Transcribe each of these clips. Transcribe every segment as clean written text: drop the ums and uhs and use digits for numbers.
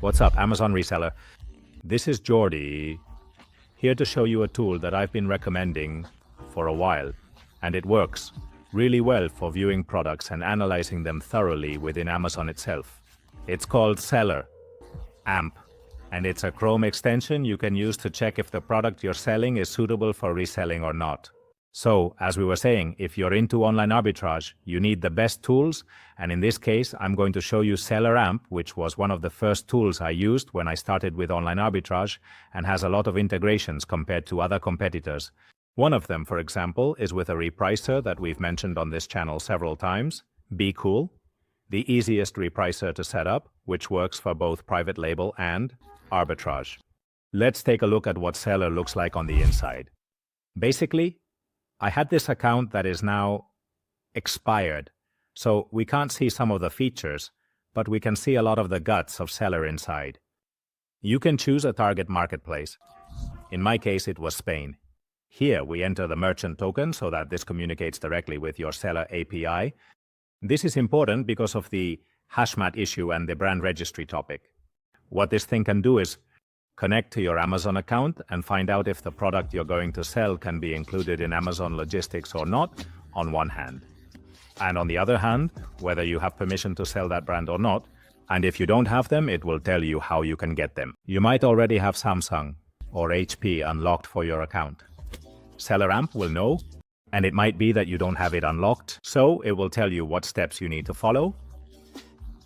What's up, Amazon reseller? This is Jordy, here to show you a tool that I've been recommending for a while, and it works really well for viewing products and analyzing them thoroughly within Amazon itself. It's called SellerAmp, and it's a Chrome extension you can use to check if the product you're selling is suitable for reselling or not. So, as we were saying, if you're into online arbitrage, you need the best tools, and in this case, I'm going to show you SellerAmp, which was one of the first tools I used when I started with online arbitrage, and has a lot of integrations compared to other competitors. One of them, for example, is with a repricer that we've mentioned on this channel several times, BeCool, the easiest repricer to set up, which works for both private label and arbitrage. Let's take a look at what Seller looks like on the inside. Basically, I had this account that is now expired, so we can't see some of the features, but we can see a lot of the guts of Seller inside. You can choose a target marketplace. In my case, it was Spain. Here, we enter the merchant token so that this communicates directly with your Seller API. This is important because of the hazmat issue and the brand registry topic. What this thing can do is connect to your Amazon account and find out if the product you're going to sell can be included in Amazon logistics or not, on one hand. And on the other hand, whether you have permission to sell that brand or not, and if you don't have them, it will tell you how you can get them. You might already have Samsung or HP unlocked for your account. SellerAmp will know, and it might be that you don't have it unlocked, so it will tell you what steps you need to follow,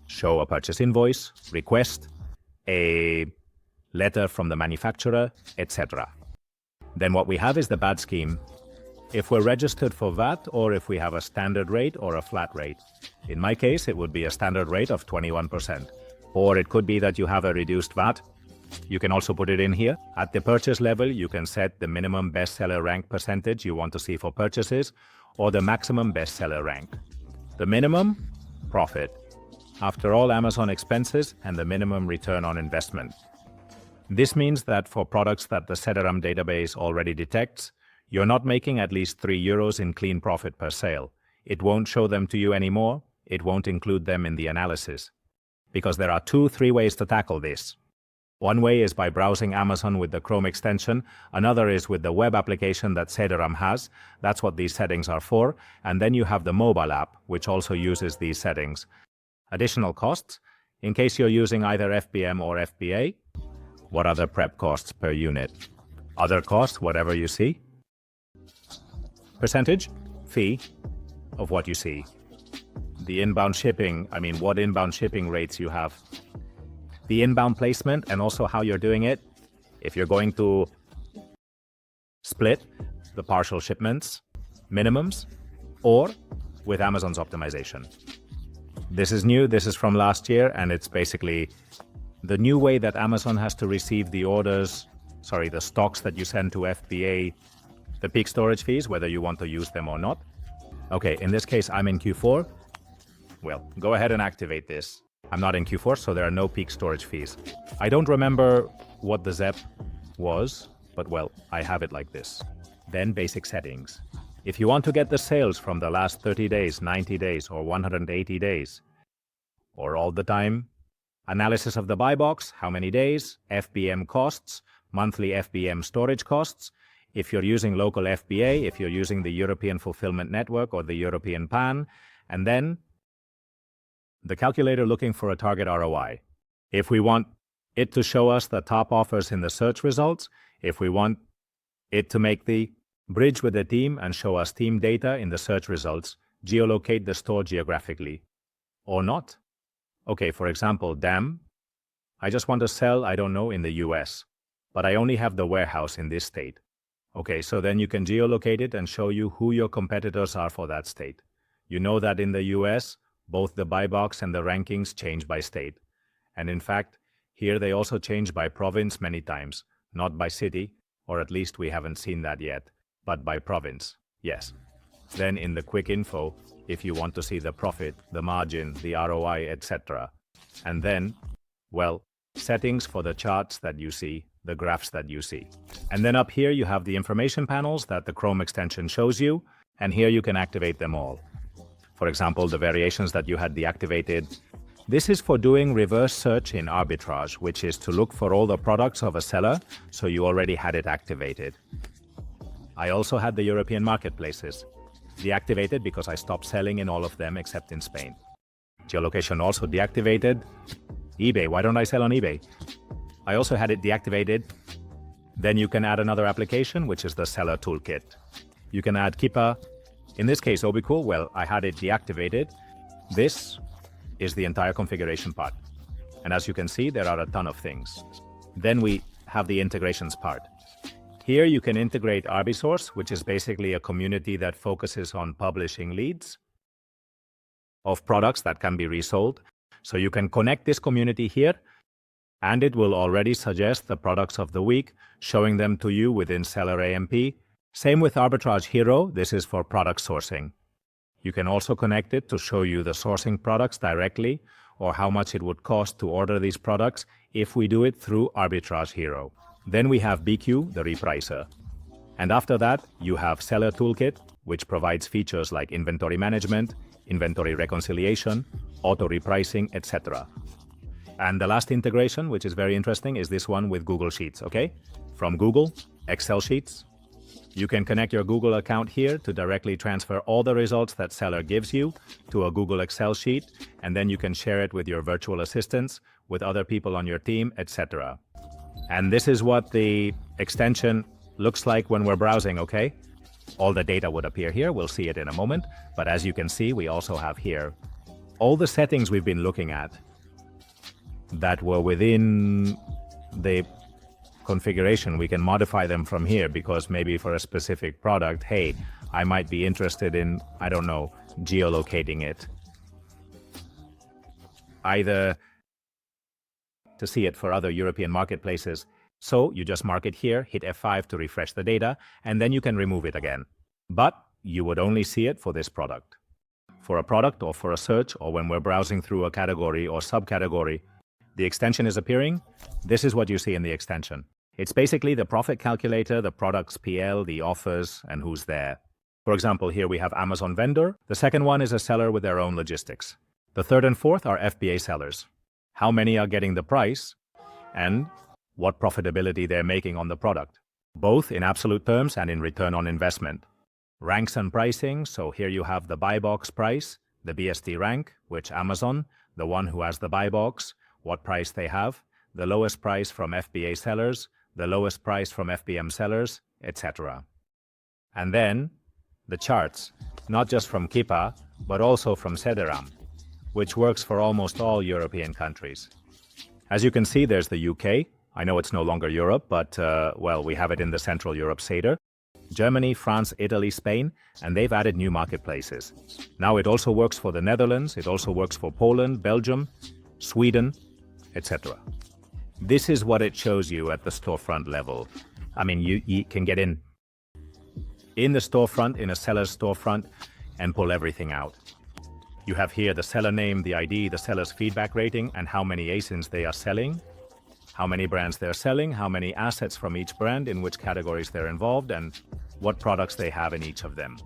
show a purchase invoice, request a letter from the manufacturer, etc. Then what we have is the bad scheme. If we're registered for VAT or if we have a standard rate or a flat rate. In my case, it would be a standard rate of 21%. Or it could be that you have a reduced VAT. You can also put it in here. At the purchase level, you can set the minimum bestseller rank percentage you want to see for purchases or the maximum bestseller rank. The minimum, profit. After all Amazon expenses and the minimum return on investment. This means that for products that the SellerAmp database already detects, you're not making at least €3 in clean profit per sale. It won't show them to you anymore. It won't include them in the analysis. Because there are three ways to tackle this. One way is by browsing Amazon with the Chrome extension. Another is with the web application that SellerAmp has. That's what these settings are for. And then you have the mobile app, which also uses these settings. Additional costs, in case you're using either FBM or FBA. What are the prep costs per unit? Other costs, whatever you see. Percentage, fee of what you see. The inbound shipping, what inbound shipping rates you have. The inbound placement and also how you're doing it. If you're going to split the partial shipments, minimums, or with Amazon's optimization. This is new, this is from last year, and it's basically the new way that Amazon has to receive the the stocks that you send to FBA, the peak storage fees, whether you want to use them or not. Okay, in this case, I'm in Q4. Well, go ahead and activate this. I'm not in Q4, so there are no peak storage fees. I don't remember what the ZEP was, but well, I have it like this. Then basic settings. If you want to get the sales from the last 30 days, 90 days, or 180 days, or all the time, analysis of the buy box, how many days, FBM costs, monthly FBM storage costs, if you're using local FBA, if you're using the European Fulfillment Network or the European PAN, and then the calculator looking for a target ROI. If we want it to show us the top offers in the search results, if we want it to make the bridge with the team and show us team data in the search results, geolocate the store geographically, or not. Okay, for example, damn, I just want to sell, I don't know, in the US, but I only have the warehouse in this state. Okay, so then you can geolocate it and show you who your competitors are for that state. You know that in the US, both the buy box and the rankings change by state. And in fact, here they also change by province many times, not by city, or at least we haven't seen that yet, but by province, yes. Then in the quick info, if you want to see the profit, the margin, the ROI, etc. And then, well, settings for the charts that you see, the graphs that you see. And then up here you have the information panels that the Chrome extension shows you, and here you can activate them all. For example, the variations that you had deactivated This is for doing reverse search in Arbitrage, which is to look for all the products of a seller, so you already had it activated. I also had the European marketplaces deactivated because I stopped selling in all of them except in Spain. Geolocation also deactivated. eBay, why don't I sell on eBay? I also had it deactivated. Then you can add another application, which is the seller toolkit. You can add Keepa. In this case, Obicool, well, I had it deactivated. This is the entire configuration part. And as you can see, there are a ton of things. Then we have the integrations part. Here you can integrate Arbisource, which is basically a community that focuses on publishing leads of products that can be resold. So you can connect this community here, and it will already suggest the products of the week, showing them to you within SellerAmp. Same with Arbitrage Hero, this is for product sourcing. You can also connect it to show you the sourcing products directly, or how much it would cost to order these products if we do it through Arbitrage Hero. Then we have BQ, the repricer. And after that, you have Seller Toolkit, which provides features like inventory management, inventory reconciliation, auto repricing, etc. And the last integration, which is very interesting, is this one with Google Sheets, okay? From Google, Excel Sheets. You can connect your Google account here to directly transfer all the results that Seller gives you to a Google Excel sheet, and then you can share it with your virtual assistants, with other people on your team, etc. And this is what the extension looks like when we're browsing, okay? All the data would appear here, we'll see it in a moment, but as you can see, we also have here all the settings we've been looking at that were within the configuration. We can modify them from here because maybe for a specific product, hey, I might be interested in, I don't know, geolocating it. Either to see it for other European marketplaces. So you just mark it here, hit F5 to refresh the data, and then you can remove it again. But you would only see it for this product. For a product or for a search, or when we're browsing through a category or subcategory, the extension is appearing. This is what you see in the extension. It's basically the profit calculator, the product's PL, the offers, and who's there. For example, here we have Amazon vendor. The second one is a seller with their own logistics. The third and fourth are FBA sellers. How many are getting the price, and what profitability they're making on the product, both in absolute terms and in return on investment. Ranks and pricing, so here you have the buy box price, the BST rank, which Amazon, the one who has the buy box, what price they have, the lowest price from FBA sellers, the lowest price from FBM sellers, etc. And then the charts, not just from Keepa, but also from SellerAmp, which works for almost all European countries. As you can see, there's the UK. I know it's no longer Europe, but, well, we have it in the Central Europe Seder. Germany, France, Italy, Spain, and they've added new marketplaces. Now it also works for the Netherlands, it also works for Poland, Belgium, Sweden, etc. This is what it shows you at the storefront level. I mean, you can get in the storefront, in a seller's storefront, and pull everything out. You have here the seller name, the ID, the seller's feedback rating, and how many ASINs they are selling, how many brands they're selling, how many assets from each brand, in which categories they're involved, and what products they have in each of them.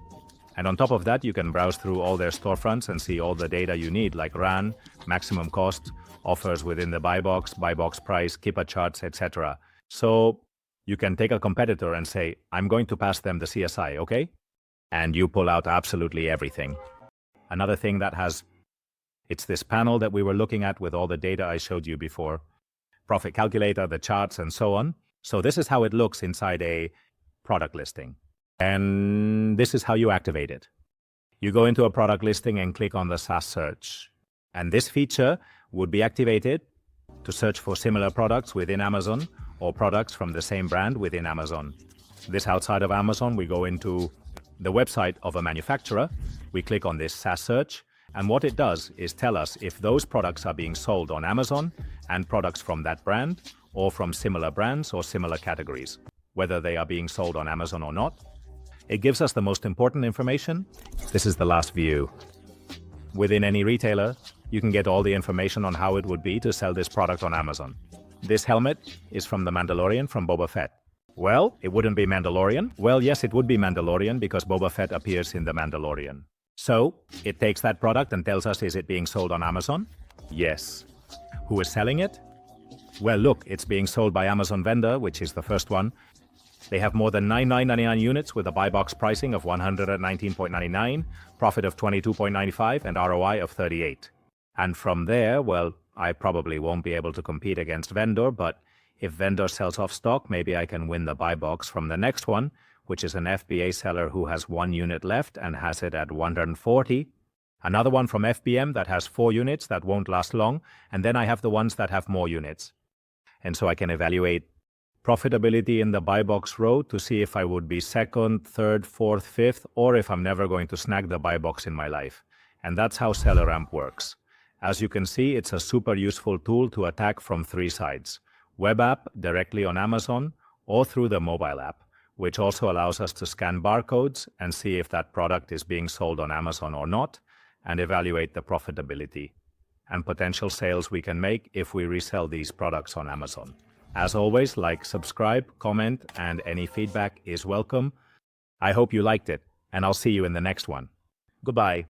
And on top of that, you can browse through all their storefronts and see all the data you need, like RAN, maximum cost, offers within the buy box price, Keepa charts, etc. So you can take a competitor and say, I'm going to pass them the CSI, okay? And you pull out absolutely everything. Another thing that it's this panel that we were looking at with all the data I showed you before. Profit calculator, the charts, and so on. So this is how it looks inside a product listing. And this is how you activate it. You go into a product listing and click on the SAS search. And this feature would be activated to search for similar products within Amazon or products from the same brand within Amazon. This outside of Amazon, we go into the website of a manufacturer. We click on this SAS search. And what it does is tell us if those products are being sold on Amazon and products from that brand or from similar brands or similar categories, whether they are being sold on Amazon or not. It gives us the most important information. This is the last view. Within any retailer, you can get all the information on how it would be to sell this product on Amazon. This helmet is from The Mandalorian from Boba Fett. Well, it wouldn't be Mandalorian. Well, yes, it would be Mandalorian because Boba Fett appears in The Mandalorian. So it takes that product and tells us, is it being sold on Amazon? Yes. Who is selling it? Well, look, it's being sold by Amazon vendor, which is the first one. They have more than 9999 units with a buy box pricing of 119.99, profit of 22.95, and ROI of 38. And from there, well, I probably won't be able to compete against vendor, but if vendor sells off stock, maybe I can win the buy box from the next one, which is an FBA seller who has 1 unit left and has it at 140. Another one from FBM that has 4 units that won't last long, and then I have the ones that have more units. And so I can evaluate profitability in the buy box row to see if I would be second, third, fourth, fifth, or if I'm never going to snag the buy box in my life. And that's how SellerAmp works. As you can see, it's a super useful tool to attack from 3 sides. Web app directly on Amazon or through the mobile app, which also allows us to scan barcodes and see if that product is being sold on Amazon or not, and evaluate the profitability and potential sales we can make if we resell these products on Amazon. As always, like, subscribe, comment, and any feedback is welcome. I hope you liked it, and I'll see you in the next one. Goodbye.